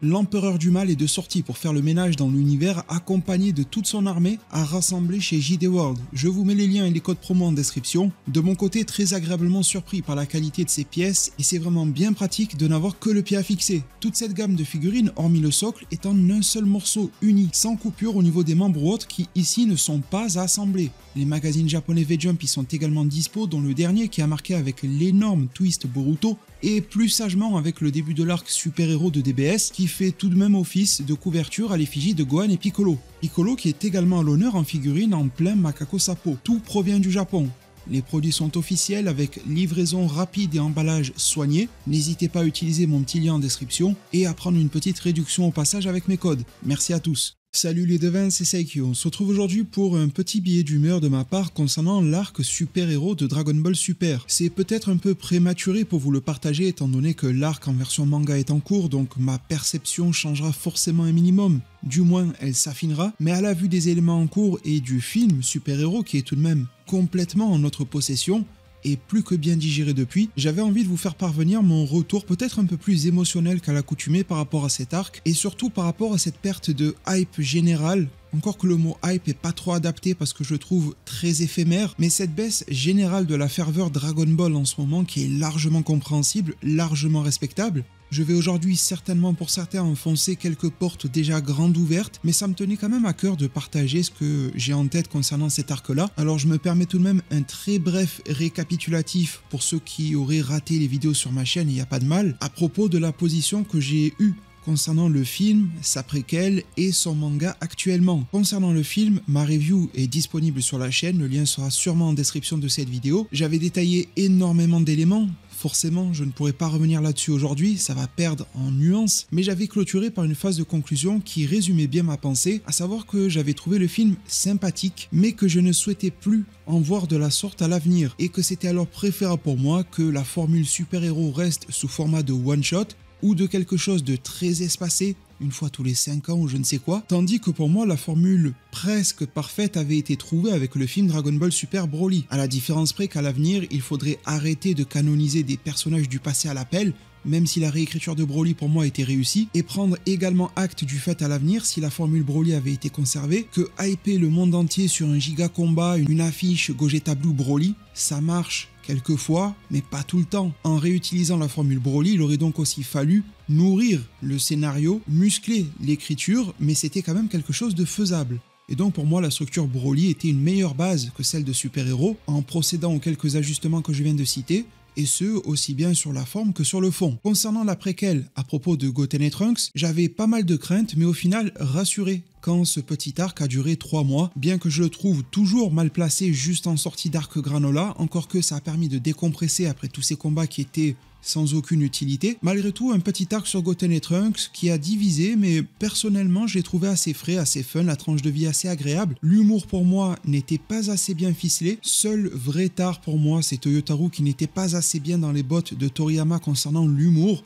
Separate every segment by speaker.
Speaker 1: L'empereur du mal est de sortie pour faire le ménage dans l'univers, accompagné de toute son armée à rassembler chez JD World. Je vous mets les liens et les codes promo en description. De mon côté, très agréablement surpris par la qualité de ces pièces et c'est vraiment bien pratique de n'avoir que le pied à fixer. Toute cette gamme de figurines, hormis le socle, est en un seul morceau uni, sans coupure au niveau des membres ou autres qui ici ne sont pas assemblés. Les magazines japonais V-Jump y sont également dispo, dont le dernier qui a marqué avec l'énorme twist Boruto et plus sagement avec le début de l'arc super-héros de DBS qui fait tout de même office de couverture à l'effigie de Gohan et Piccolo. Piccolo qui est également à l'honneur en figurine en plein Makako Sapo. Tout provient du Japon. Les produits sont officiels avec livraison rapide et emballage soigné. N'hésitez pas à utiliser mon petit lien en description et à prendre une petite réduction au passage avec mes codes. Merci à tous. Salut les devins, c'est Saikyo. On se retrouve aujourd'hui pour un petit billet d'humeur de ma part concernant l'arc super-héros de Dragon Ball Super. C'est peut-être un peu prématuré pour vous le partager étant donné que l'arc en version manga est en cours, donc ma perception changera forcément un minimum. Du moins, elle s'affinera, mais à la vue des éléments en cours et du film super-héros qui est tout de même complètement en notre possession, et plus que bien digéré depuis, j'avais envie de vous faire parvenir mon retour peut-être un peu plus émotionnel qu'à l'accoutumée par rapport à cet arc, et surtout par rapport à cette perte de hype générale. Encore que le mot hype est pas trop adapté parce que je le trouve très éphémère, mais cette baisse générale de la ferveur Dragon Ball en ce moment qui est largement compréhensible, largement respectable. Je vais aujourd'hui certainement pour certains enfoncer quelques portes déjà grandes ouvertes, mais ça me tenait quand même à cœur de partager ce que j'ai en tête concernant cet arc-là. Alors je me permets tout de même un très bref récapitulatif pour ceux qui auraient raté les vidéos sur ma chaîne, il n'y a pas de mal, à propos de la position que j'ai eue concernant le film, sa préquelle et son manga actuellement. Concernant le film, ma review est disponible sur la chaîne, le lien sera sûrement en description de cette vidéo. J'avais détaillé énormément d'éléments. Forcément, je ne pourrais pas revenir là-dessus aujourd'hui, ça va perdre en nuances, mais j'avais clôturé par une phase de conclusion qui résumait bien ma pensée, à savoir que j'avais trouvé le film sympathique, mais que je ne souhaitais plus en voir de la sorte à l'avenir, et que c'était alors préférable pour moi que la formule super-héros reste sous format de one-shot, ou de quelque chose de très espacé, une fois tous les 5 ans ou je ne sais quoi, tandis que pour moi la formule presque parfaite avait été trouvée avec le film Dragon Ball Super Broly, à la différence près qu'à l'avenir il faudrait arrêter de canoniser des personnages du passé à l'appel, même si la réécriture de Broly pour moi était réussie, et prendre également acte du fait à l'avenir, si la formule Broly avait été conservée, que hyper le monde entier sur un giga combat, une affiche Gogeta Blue Broly, ça marche quelquefois, mais pas tout le temps. En réutilisant la formule Broly, il aurait donc aussi fallu nourrir le scénario, muscler l'écriture, mais c'était quand même quelque chose de faisable. Et donc pour moi la structure Broly était une meilleure base que celle de super-héros, en procédant aux quelques ajustements que je viens de citer, et ce, aussi bien sur la forme que sur le fond. Concernant la préquelle, à propos de Goten et Trunks, j'avais pas mal de craintes, mais au final rassuré quand ce petit arc a duré 3 mois, bien que je le trouve toujours mal placé juste en sortie d'arc granola, encore que ça a permis de décompresser après tous ces combats qui étaient sans aucune utilité. Malgré tout, un petit arc sur Goten et Trunks qui a divisé, mais personnellement, je l'ai trouvé assez frais, assez fun, la tranche de vie assez agréable. L'humour pour moi n'était pas assez bien ficelé. Seul vrai tard pour moi, c'est Toyotaru qui n'était pas assez bien dans les bottes de Toriyama concernant l'humour.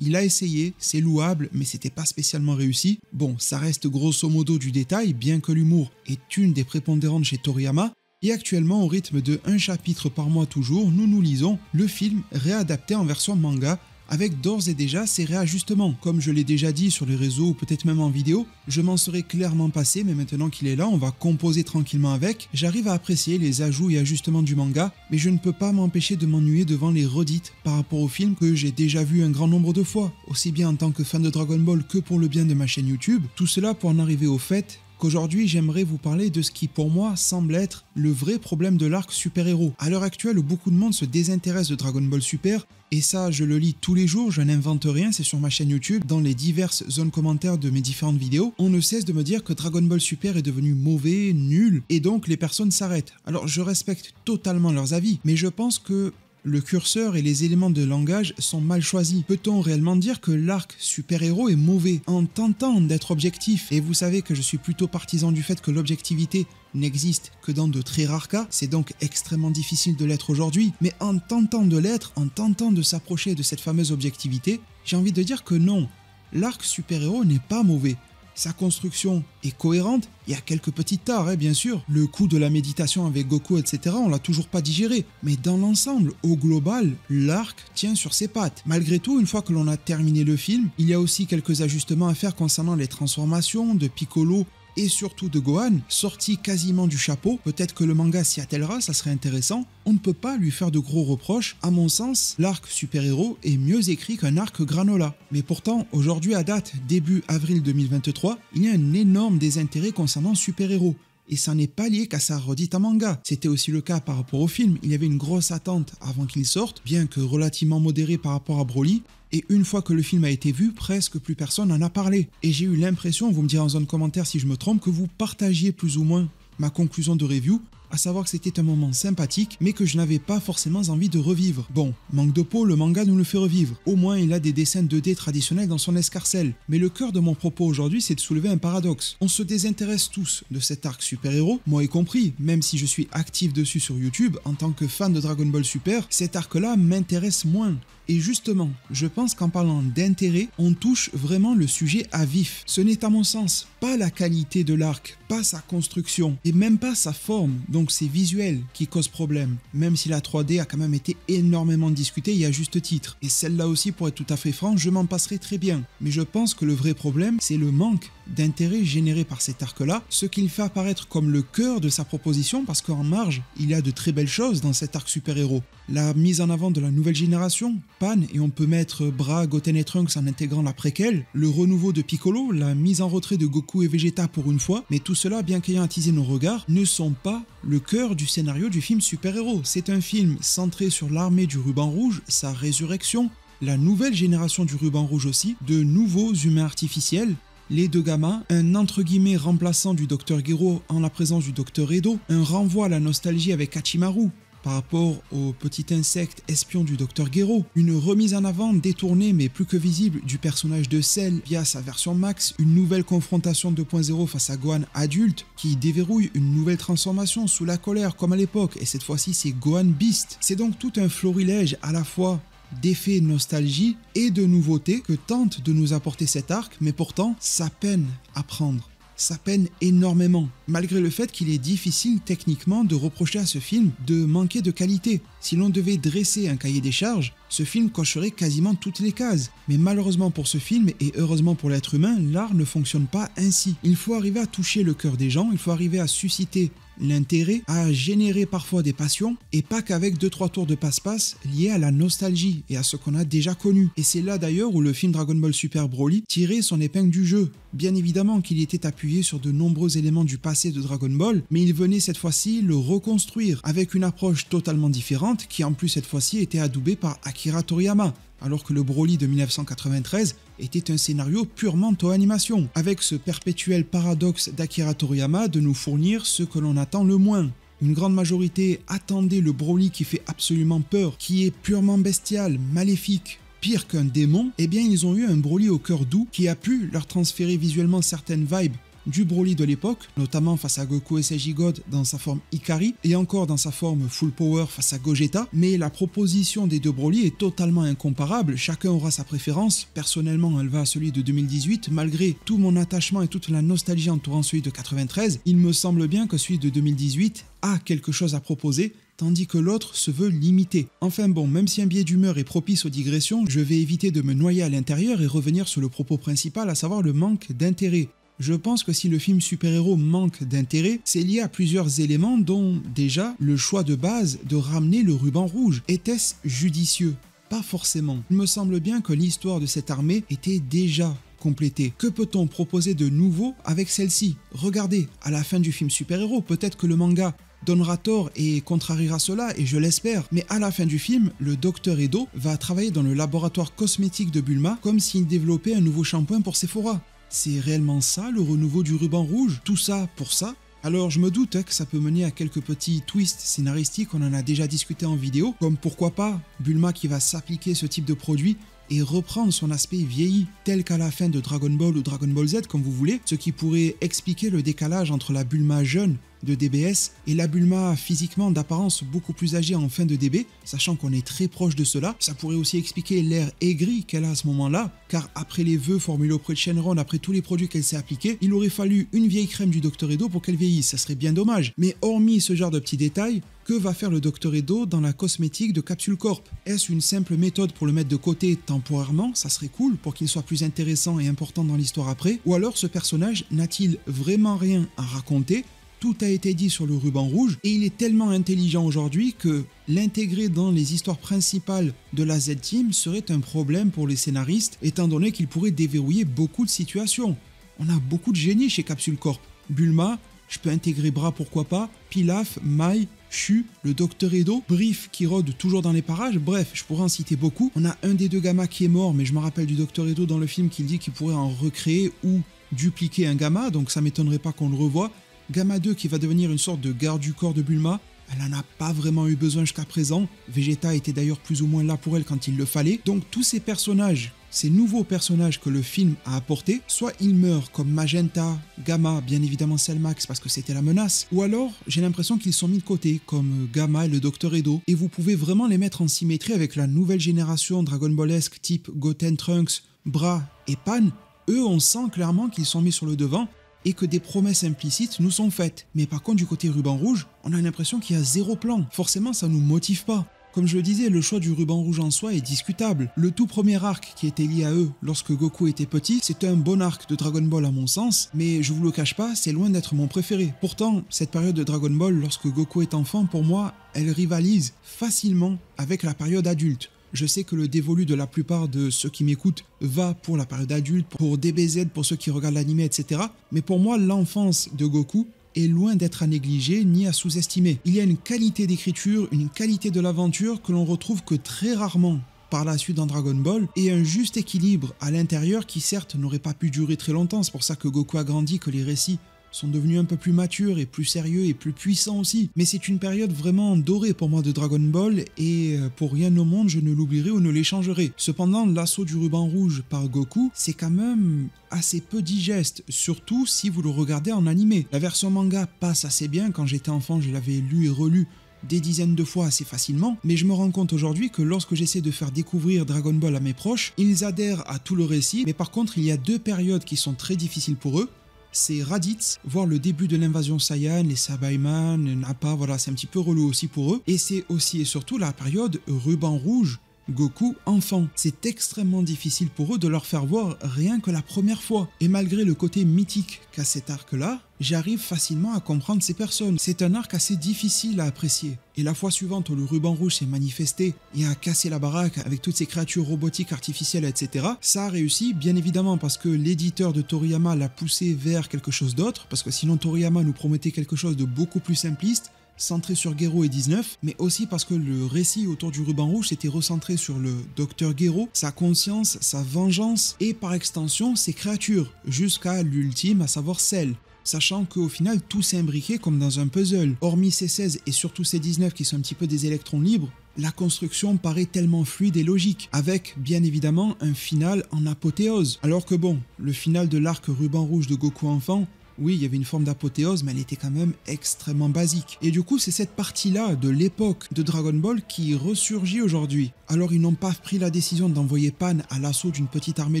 Speaker 1: Il a essayé, c'est louable, mais c'était pas spécialement réussi. Bon, ça reste grosso modo du détail, bien que l'humour est une des prépondérantes chez Toriyama. Et actuellement, au rythme de 1 chapitre par mois toujours, nous lisons le film réadapté en version manga, avec d'ores et déjà ses réajustements. Comme je l'ai déjà dit sur les réseaux ou peut-être même en vidéo, je m'en serais clairement passé, mais maintenant qu'il est là, on va composer tranquillement avec. J'arrive à apprécier les ajouts et ajustements du manga, mais je ne peux pas m'empêcher de m'ennuyer devant les redites par rapport au film que j'ai déjà vu un grand nombre de fois, aussi bien en tant que fan de Dragon Ball que pour le bien de ma chaîne YouTube. Tout cela pour en arriver au fait qu'aujourd'hui j'aimerais vous parler de ce qui pour moi semble être le vrai problème de l'arc super-héros. À l'heure actuelle, beaucoup de monde se désintéresse de Dragon Ball Super, et ça je le lis tous les jours, je n'invente rien, c'est sur ma chaîne YouTube, dans les diverses zones commentaires de mes différentes vidéos, on ne cesse de me dire que Dragon Ball Super est devenu mauvais, nul, et donc les personnes s'arrêtent. Alors je respecte totalement leurs avis, mais je pense que le curseur et les éléments de langage sont mal choisis. Peut-on réellement dire que l'arc super-héros est mauvais en tentant d'être objectif? Et vous savez que je suis plutôt partisan du fait que l'objectivité n'existe que dans de très rares cas, c'est donc extrêmement difficile de l'être aujourd'hui, mais en tentant de l'être, en tentant de s'approcher de cette fameuse objectivité, j'ai envie de dire que non, l'arc super-héros n'est pas mauvais. Sa construction est cohérente, il y a quelques petites tares, bien sûr. Le coup de la méditation avec Goku, etc., on l'a toujours pas digéré. Mais dans l'ensemble, au global, l'arc tient sur ses pattes. Malgré tout, une fois que l'on a terminé le film, il y a aussi quelques ajustements à faire concernant les transformations de Piccolo et surtout de Gohan, sorti quasiment du chapeau. Peut-être que le manga s'y attellera, ça serait intéressant. On ne peut pas lui faire de gros reproches. À mon sens, l'arc super-héros est mieux écrit qu'un arc granola. Mais pourtant, aujourd'hui à date, début avril 2023, il y a un énorme désintérêt concernant super-héros. Et ça n'est pas lié qu'à sa redite en manga. C'était aussi le cas par rapport au film. Il y avait une grosse attente avant qu'il sorte, bien que relativement modérée par rapport à Broly. Et une fois que le film a été vu, presque plus personne n'en a parlé. Et j'ai eu l'impression, vous me direz en zone commentaire si je me trompe, que vous partagiez plus ou moins ma conclusion de review, à savoir que c'était un moment sympathique, mais que je n'avais pas forcément envie de revivre. Bon, manque de peau, le manga nous le fait revivre. Au moins, il a des dessins 2D traditionnels dans son escarcelle. Mais le cœur de mon propos aujourd'hui, c'est de soulever un paradoxe. On se désintéresse tous de cet arc super-héros, moi y compris, même si je suis actif dessus sur YouTube, en tant que fan de Dragon Ball Super, cet arc-là m'intéresse moins. Et justement, je pense qu'en parlant d'intérêt, on touche vraiment le sujet à vif. Ce n'est à mon sens pas la qualité de l'arc, pas sa construction, et même pas sa forme, donc c'est visuel qui cause problème, même si la 3D a quand même été énormément discutée et à juste titre. Et celle-là aussi, pour être tout à fait franc, je m'en passerai très bien. Mais je pense que le vrai problème, c'est le manque d'intérêt généré par cet arc-là, ce qu'il fait apparaître comme le cœur de sa proposition, parce qu'en marge, il y a de très belles choses dans cet arc super-héros. La mise en avant de la nouvelle génération, Pan, et on peut mettre Bra, Goten et Trunks en intégrant la préquelle, le renouveau de Piccolo, la mise en retrait de Goku et Vegeta pour une fois, mais tout cela, bien qu'ayant attisé nos regards, ne sont pas le cœur du scénario du film super-héros. C'est un film centré sur l'armée du ruban rouge, sa résurrection, la nouvelle génération du ruban rouge aussi, de nouveaux humains artificiels, les deux gamins, un entre guillemets remplaçant du Dr Gero en la présence du Dr Edo, un renvoi à la nostalgie avec Hachimaru par rapport au petit insecte espion du Dr Gero, une remise en avant détournée mais plus que visible du personnage de Cell via sa version Max, une nouvelle confrontation 2.0 face à Gohan adulte qui déverrouille une nouvelle transformation sous la colère comme à l'époque, et cette fois-ci c'est Gohan Beast. C'est donc tout un florilège à la fois d'effets nostalgie et de nouveautés que tente de nous apporter cet arc, mais pourtant ça peine à prendre. Ça peine énormément, malgré le fait qu'il est difficile techniquement de reprocher à ce film de manquer de qualité. Si l'on devait dresser un cahier des charges, ce film cocherait quasiment toutes les cases. Mais malheureusement pour ce film, et heureusement pour l'être humain, l'art ne fonctionne pas ainsi. Il faut arriver à toucher le cœur des gens, il faut arriver à susciter l'intérêt, à générer parfois des passions, et pas qu'avec 2-3 tours de passe-passe liés à la nostalgie et à ce qu'on a déjà connu. Et c'est là d'ailleurs où le film Dragon Ball Super Broly tirait son épingle du jeu. Bien évidemment qu'il était appuyé sur de nombreux éléments du passé de Dragon Ball, mais il venait cette fois-ci le reconstruire avec une approche totalement différente qui en plus cette fois-ci était adoubée par Akira Toriyama, alors que le Broly de 1993 était un scénario purement Toei Animation, avec ce perpétuel paradoxe d'Akira Toriyama de nous fournir ce que l'on attend le moins. Une grande majorité attendait le Broly qui fait absolument peur, qui est purement bestial, maléfique, pire qu'un démon. Eh bien ils ont eu un Broly au cœur doux qui a pu leur transférer visuellement certaines vibes du Broly de l'époque, notamment face à Goku et Seiji God dans sa forme Ikari, et encore dans sa forme Full Power face à Gogeta, mais la proposition des deux Broly est totalement incomparable, chacun aura sa préférence. Personnellement elle va à celui de 2018, malgré tout mon attachement et toute la nostalgie entourant celui de 93, il me semble bien que celui de 2018 a quelque chose à proposer, tandis que l'autre se veut limité. Enfin bon, même si un biais d'humeur est propice aux digressions, je vais éviter de me noyer à l'intérieur et revenir sur le propos principal, à savoir le manque d'intérêt. Je pense que si le film super-héros manque d'intérêt, c'est lié à plusieurs éléments dont déjà le choix de base de ramener le ruban rouge. Était-ce judicieux? Pas forcément. Il me semble bien que l'histoire de cette armée était déjà complétée. Que peut-on proposer de nouveau avec celle-ci? Regardez, à la fin du film super-héros, peut-être que le manga donnera tort et contrariera cela, et je l'espère, mais à la fin du film, le Dr Edo va travailler dans le laboratoire cosmétique de Bulma comme s'il développait un nouveau shampoing pour Sephora. C'est réellement ça le renouveau du ruban rouge? Tout ça pour ça? Alors je me doute que ça peut mener à quelques petits twists scénaristiques, on en a déjà discuté en vidéo, comme pourquoi pas Bulma qui va s'appliquer ce type de produit et reprendre son aspect vieilli, tel qu'à la fin de Dragon Ball ou Dragon Ball Z comme vous voulez, ce qui pourrait expliquer le décalage entre la Bulma jeune de DBS et la Bulma physiquement d'apparence beaucoup plus âgée en fin de DB, sachant qu'on est très proche de cela. Ça pourrait aussi expliquer l'air aigri qu'elle a à ce moment-là, car après les vœux formulés auprès de Shenron, après tous les produits qu'elle s'est appliqués, il aurait fallu une vieille crème du Dr Edo pour qu'elle vieillisse, ça serait bien dommage. Mais hormis ce genre de petits détails, que va faire le Dr Edo dans la cosmétique de Capsule Corp? Est-ce une simple méthode pour le mettre de côté temporairement? Ça serait cool pour qu'il soit plus intéressant et important dans l'histoire après. Ou alors ce personnage n'a-t-il vraiment rien à raconter? Tout a été dit sur le ruban rouge et il est tellement intelligent aujourd'hui que l'intégrer dans les histoires principales de la Z-Team serait un problème pour les scénaristes étant donné qu'il pourrait déverrouiller beaucoup de situations. On a beaucoup de génie chez Capsule Corp. Bulma, je peux intégrer Bra pourquoi pas, Pilaf, Mai, Shu, le Dr Edo, Brief qui rôde toujours dans les parages, bref, je pourrais en citer beaucoup. On a un des deux Gamma qui est mort, mais je me rappelle du Dr Edo dans le film qui dit qu'il pourrait en recréer ou dupliquer un Gamma, donc ça m'étonnerait pas qu'on le revoie. Gamma 2 qui va devenir une sorte de garde du corps de Bulma, elle n'en a pas vraiment eu besoin jusqu'à présent, Vegeta était d'ailleurs plus ou moins là pour elle quand il le fallait, donc tous ces personnages, ces nouveaux personnages que le film a apportés, soit ils meurent comme Magenta, Gamma, bien évidemment Cellmax parce que c'était la menace, ou alors j'ai l'impression qu'ils sont mis de côté comme Gamma et le Dr Edo, et vous pouvez vraiment les mettre en symétrie avec la nouvelle génération Dragon Ballesque type Goten, Trunks, Bra et Pan. Eux on sent clairement qu'ils sont mis sur le devant et que des promesses implicites nous sont faites. Mais par contre du côté ruban rouge, on a l'impression qu'il y a zéro plan. Forcément ça nous motive pas. Comme je le disais, le choix du ruban rouge en soi est discutable. Le tout premier arc qui était lié à eux lorsque Goku était petit, c'était un bon arc de Dragon Ball à mon sens, mais je vous le cache pas, c'est loin d'être mon préféré. Pourtant, cette période de Dragon Ball, lorsque Goku est enfant, pour moi, elle rivalise facilement avec la période adulte. Je sais que le dévolu de la plupart de ceux qui m'écoutent va pour la période adulte, pour DBZ, pour ceux qui regardent l'anime, etc. Mais pour moi, l'enfance de Goku est loin d'être à négliger ni à sous-estimer. Il y a une qualité d'écriture, une qualité de l'aventure que l'on retrouve que très rarement par la suite dans Dragon Ball, et un juste équilibre à l'intérieur qui certes n'aurait pas pu durer très longtemps. C'est pour ça que Goku a grandi, que les récits sont devenus un peu plus matures et plus sérieux et plus puissants aussi. Mais c'est une période vraiment dorée pour moi de Dragon Ball et pour rien au monde je ne l'oublierai ou ne l'échangerai. Cependant, l'assaut du ruban rouge par Goku, c'est quand même assez peu digeste, surtout si vous le regardez en animé. La version manga passe assez bien, quand j'étais enfant je l'avais lu et relu des dizaines de fois assez facilement, mais je me rends compte aujourd'hui que lorsque j'essaie de faire découvrir Dragon Ball à mes proches, ils adhèrent à tout le récit, mais par contre il y a deux périodes qui sont très difficiles pour eux. C'est Raditz, voire le début de l'invasion Saiyan, les Sabaiman, Nappa, voilà, c'est un petit peu relou aussi pour eux. Et c'est aussi et surtout la période ruban rouge, Goku enfant. C'est extrêmement difficile pour eux de leur faire voir rien que la première fois. Et malgré le côté mythique qu'a cet arc-là, j'arrive facilement à comprendre ces personnes. C'est un arc assez difficile à apprécier. Et la fois suivante où le ruban rouge s'est manifesté et a cassé la baraque avec toutes ces créatures robotiques, artificielles, etc., ça a réussi, bien évidemment parce que l'éditeur de Toriyama l'a poussé vers quelque chose d'autre, parce que sinon Toriyama nous promettait quelque chose de beaucoup plus simpliste, centré sur Gero et 19, mais aussi parce que le récit autour du ruban rouge s'était recentré sur le Docteur Gero, sa conscience, sa vengeance et par extension ses créatures, jusqu'à l'ultime, à savoir Cell. Sachant qu'au final tout s'est imbriqué comme dans un puzzle. Hormis ces 16 et surtout ces 19 qui sont un petit peu des électrons libres, la construction paraît tellement fluide et logique, avec bien évidemment un final en apothéose. Alors que bon, le final de l'arc ruban rouge de Goku enfant, oui, il y avait une forme d'apothéose, mais elle était quand même extrêmement basique. Et du coup, c'est cette partie-là de l'époque de Dragon Ball qui ressurgit aujourd'hui. Alors, ils n'ont pas pris la décision d'envoyer Pan à l'assaut d'une petite armée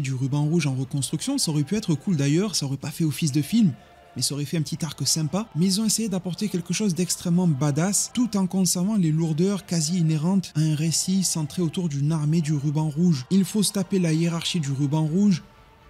Speaker 1: du ruban rouge en reconstruction. Ça aurait pu être cool d'ailleurs, ça aurait pas fait office de film, mais ça aurait fait un petit arc sympa. Mais ils ont essayé d'apporter quelque chose d'extrêmement badass, tout en conservant les lourdeurs quasi inhérentes à un récit centré autour d'une armée du ruban rouge. Il faut se taper la hiérarchie du ruban rouge,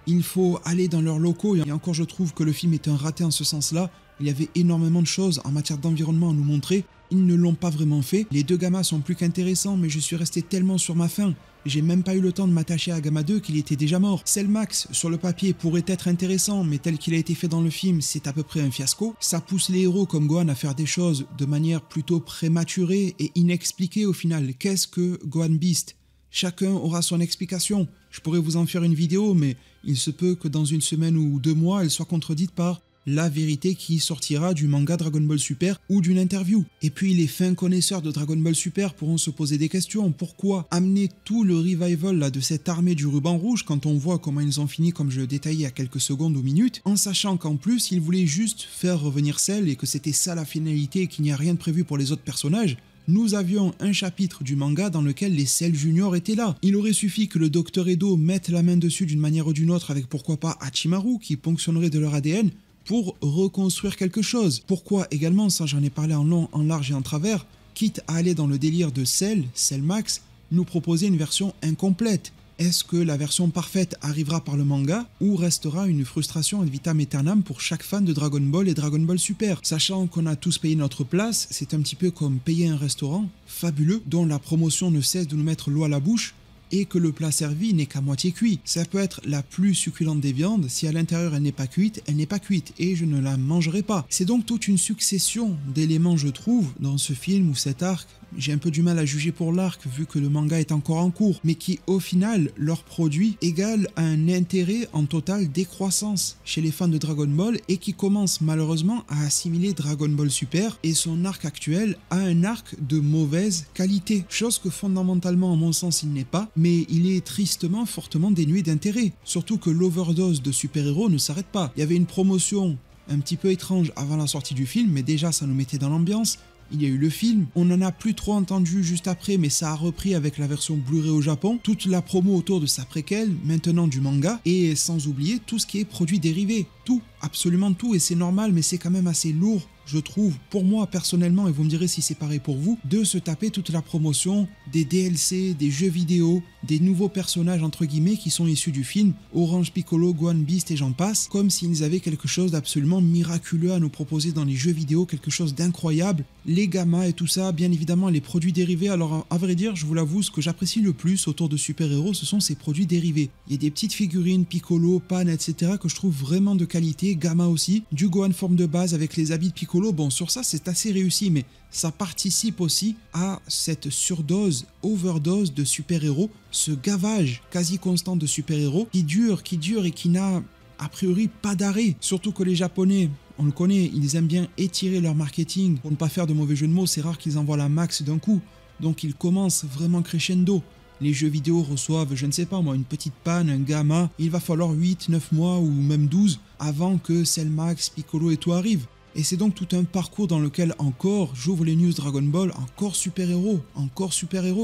Speaker 1: il faut aller dans leurs locaux, et encore je trouve que le film est un raté en ce sens-là. Il y avait énormément de choses en matière d'environnement à nous montrer, ils ne l'ont pas vraiment fait. Les deux Gammas sont plus qu'intéressants, mais je suis resté tellement sur ma faim. J'ai même pas eu le temps de m'attacher à Gamma 2 qu'il était déjà mort. Cellmax, sur le papier, pourrait être intéressant, mais tel qu'il a été fait dans le film, c'est à peu près un fiasco. Ça pousse les héros comme Gohan à faire des choses de manière plutôt prématurée et inexpliquée au final. Qu'est-ce que Gohan Beast ? Chacun aura son explication. Je pourrais vous en faire une vidéo, mais il se peut que dans une semaine ou 2 mois, elle soit contredite par la vérité qui sortira du manga Dragon Ball Super ou d'une interview. Et puis les fins connaisseurs de Dragon Ball Super pourront se poser des questions. Pourquoi amener tout le revival là, de cette armée du ruban rouge quand on voit comment ils ont fini, comme je le détaillais à quelques secondes ou minutes, en sachant qu'en plus ils voulaient juste faire revenir Cell et que c'était ça la finalité et qu'il n'y a rien de prévu pour les autres personnages. Nous avions un chapitre du manga dans lequel les Cell Junior étaient là. Il aurait suffi que le Dr Edo mette la main dessus d'une manière ou d'une autre avec pourquoi pas Hachimaru qui ponctionnerait de leur ADN pour reconstruire quelque chose. Pourquoi également, ça j'en ai parlé en long, en large et en travers, quitte à aller dans le délire de Cell Max, nous proposer une version incomplète. Est-ce que la version parfaite arrivera par le manga ou restera une frustration ad vitam aeternam pour chaque fan de Dragon Ball et Dragon Ball Super? Sachant qu'on a tous payé notre place, c'est un petit peu comme payer un restaurant fabuleux dont la promotion ne cesse de nous mettre l'eau à la bouche et que le plat servi n'est qu'à moitié cuit. Ça peut être la plus succulente des viandes, si à l'intérieur elle n'est pas cuite, elle n'est pas cuite et je ne la mangerai pas. C'est donc toute une succession d'éléments, je trouve, dans ce film ou cet arc. J'ai un peu du mal à juger pour l'arc vu que le manga est encore en cours, mais qui au final, leur produit égale à un intérêt en totale décroissance chez les fans de Dragon Ball et qui commence malheureusement à assimiler Dragon Ball Super et son arc actuel à un arc de mauvaise qualité. Chose que fondamentalement à mon sens il n'est pas, mais il est tristement fortement dénué d'intérêt. Surtout que l'overdose de super-héros ne s'arrête pas. Il y avait une promotion un petit peu étrange avant la sortie du film, mais déjà ça nous mettait dans l'ambiance. Il y a eu le film, on n'en a plus trop entendu juste après, mais ça a repris avec la version Blu-ray au Japon, toute la promo autour de sa préquelle, maintenant du manga, et sans oublier tout ce qui est produit dérivé. Tout, absolument tout, et c'est normal, mais c'est quand même assez lourd, je trouve, pour moi personnellement, et vous me direz si c'est pareil pour vous, de se taper toute la promotion des DLC, des jeux vidéo, des nouveaux personnages entre guillemets qui sont issus du film, Orange Piccolo, Gohan Beast et j'en passe, comme s'ils avaient quelque chose d'absolument miraculeux à nous proposer dans les jeux vidéo, quelque chose d'incroyable, les gammas et tout ça, bien évidemment les produits dérivés. Alors à vrai dire, je vous l'avoue, ce que j'apprécie le plus autour de super-héros, ce sont ces produits dérivés. Il y a des petites figurines, Piccolo, Pan, etc. que je trouve vraiment de qualité, gamma aussi, du Gohan forme de base avec les habits de Piccolo, bon sur ça c'est assez réussi, mais ça participe aussi à cette surdose, overdose de super-héros, ce gavage quasi constant de super-héros qui dure et qui n'a a priori pas d'arrêt. Surtout que les Japonais, on le connaît, ils aiment bien étirer leur marketing pour ne pas faire de mauvais jeux de mots, c'est rare qu'ils envoient la max d'un coup, donc ils commencent vraiment crescendo. Les jeux vidéo reçoivent, je ne sais pas moi, une petite panne, un gamma, il va falloir 8, 9 mois ou même 12 avant que Cell Max, Piccolo et tout arrivent. Et c'est donc tout un parcours dans lequel encore, j'ouvre les news Dragon Ball, encore super-héros,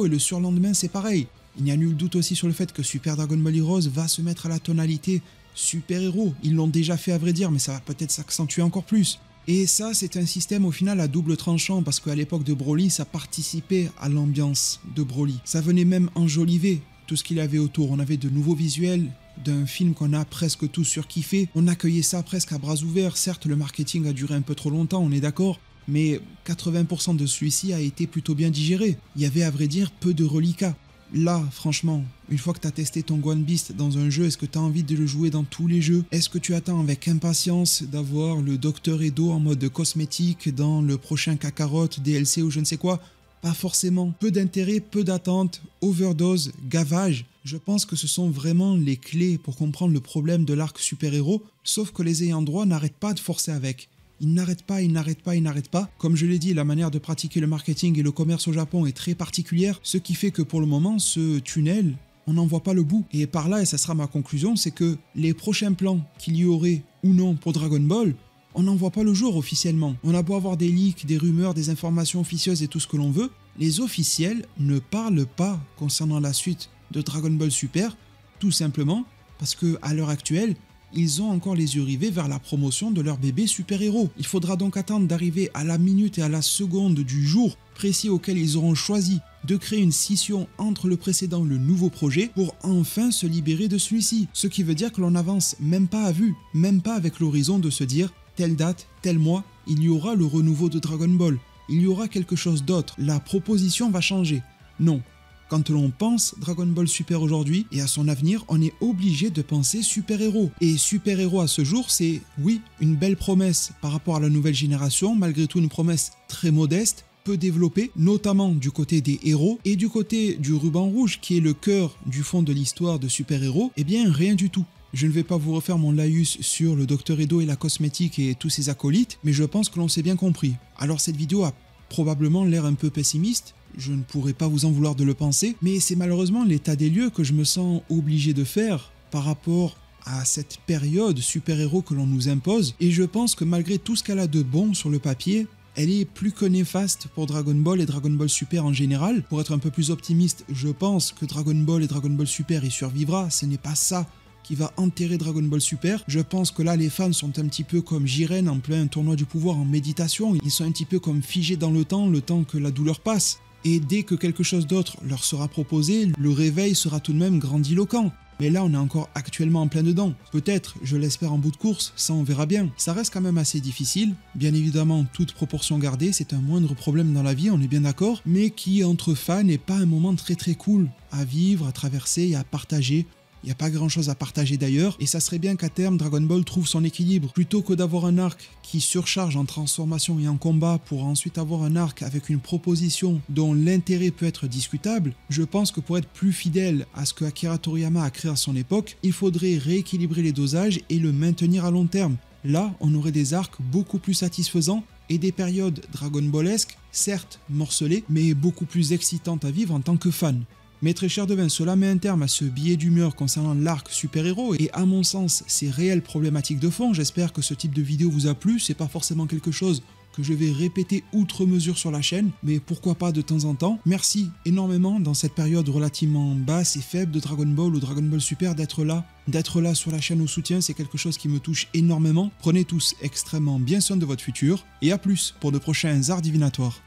Speaker 1: et le surlendemain c'est pareil. Il n'y a nul doute aussi sur le fait que Super Dragon Ball Heroes va se mettre à la tonalité super-héros. Ils l'ont déjà fait à vrai dire, mais ça va peut-être s'accentuer encore plus. Et ça, c'est un système au final à double tranchant, parce qu'à l'époque de Broly, ça participait à l'ambiance de Broly. Ça venait même enjoliver tout ce qu'il y avait autour. On avait de nouveaux visuels d'un film qu'on a presque tous surkiffé. On accueillait ça presque à bras ouverts. Certes, le marketing a duré un peu trop longtemps, on est d'accord, mais 80% de celui-ci a été plutôt bien digéré. Il y avait à vrai dire peu de reliquats. Là, franchement, une fois que tu as testé ton Gohan Beast dans un jeu, est-ce que tu as envie de le jouer dans tous les jeux? Est-ce que tu attends avec impatience d'avoir le Dr Edo en mode cosmétique dans le prochain Kakarot, DLC ou je ne sais quoi? Pas forcément. Peu d'intérêt, peu d'attente, overdose, gavage. Je pense que ce sont vraiment les clés pour comprendre le problème de l'arc super-héros, sauf que les ayants droit n'arrêtent pas de forcer avec. Ils n'arrêtent pas. Comme je l'ai dit, la manière de pratiquer le marketing et le commerce au Japon est très particulière, ce qui fait que pour le moment, ce tunnel, on n'en voit pas le bout. Et par là, et ça sera ma conclusion, c'est que les prochains plans qu'il y aurait ou non pour Dragon Ball, on n'en voit pas le jour officiellement. On a beau avoir des leaks, des rumeurs, des informations officieuses et tout ce que l'on veut, les officiels ne parlent pas concernant la suite de Dragon Ball Super, tout simplement parce que à l'heure actuelle, ils ont encore les yeux rivés vers la promotion de leur bébé super-héros. Il faudra donc attendre d'arriver à la minute et à la seconde du jour précis auquel ils auront choisi de créer une scission entre le précédent et le nouveau projet pour enfin se libérer de celui-ci. Ce qui veut dire que l'on n'avance même pas à vue, même pas avec l'horizon de se dire telle date, tel mois, il y aura le renouveau de Dragon Ball, il y aura quelque chose d'autre, la proposition va changer. Non. Quand l'on pense Dragon Ball Super aujourd'hui et à son avenir, on est obligé de penser super-héros. Et super-héros à ce jour, c'est, oui, une belle promesse par rapport à la nouvelle génération, malgré tout une promesse très modeste, peu développée, notamment du côté des héros, et du côté du ruban rouge, qui est le cœur du fond de l'histoire de super-héros, eh bien rien du tout. Je ne vais pas vous refaire mon laïus sur le Dr Edo et la cosmétique et tous ses acolytes, mais je pense que l'on s'est bien compris. Alors cette vidéo a probablement l'air un peu pessimiste, je ne pourrais pas vous en vouloir de le penser, mais c'est malheureusement l'état des lieux que je me sens obligé de faire par rapport à cette période super-héros que l'on nous impose, et je pense que malgré tout ce qu'elle a de bon sur le papier, elle est plus que néfaste pour Dragon Ball et Dragon Ball Super en général. Pour être un peu plus optimiste, je pense que Dragon Ball et Dragon Ball Super y survivra, ce n'est pas ça qui va enterrer Dragon Ball Super. Je pense que là les fans sont un petit peu comme Jiren en plein tournoi du pouvoir en méditation, ils sont un petit peu comme figés dans le temps que la douleur passe. Et dès que quelque chose d'autre leur sera proposé, le réveil sera tout de même grandiloquent. Mais là, on est encore actuellement en plein dedans. Peut-être, je l'espère en bout de course, ça on verra bien. Ça reste quand même assez difficile. Bien évidemment, toute proportion gardée, c'est un moindre problème dans la vie, on est bien d'accord. Mais qui, entre fans, n'est pas un moment très très cool à vivre, à traverser et à partager. Il n'y a pas grand chose à partager d'ailleurs, et ça serait bien qu'à terme Dragon Ball trouve son équilibre. Plutôt que d'avoir un arc qui surcharge en transformation et en combat pour ensuite avoir un arc avec une proposition dont l'intérêt peut être discutable, je pense que pour être plus fidèle à ce que Akira Toriyama a créé à son époque, il faudrait rééquilibrer les dosages et le maintenir à long terme. Là, on aurait des arcs beaucoup plus satisfaisants et des périodes Dragon Ballesques, certes morcelées, mais beaucoup plus excitantes à vivre en tant que fan. Mais très cher Devin, cela met un terme à ce billet d'humeur concernant l'arc super-héros et à mon sens, ces réelles problématiques de fond. J'espère que ce type de vidéo vous a plu, c'est pas forcément quelque chose que je vais répéter outre mesure sur la chaîne, mais pourquoi pas de temps en temps. Merci énormément dans cette période relativement basse et faible de Dragon Ball ou Dragon Ball Super d'être là sur la chaîne au soutien, c'est quelque chose qui me touche énormément. Prenez tous extrêmement bien soin de votre futur, et à plus pour de prochains arts divinatoires.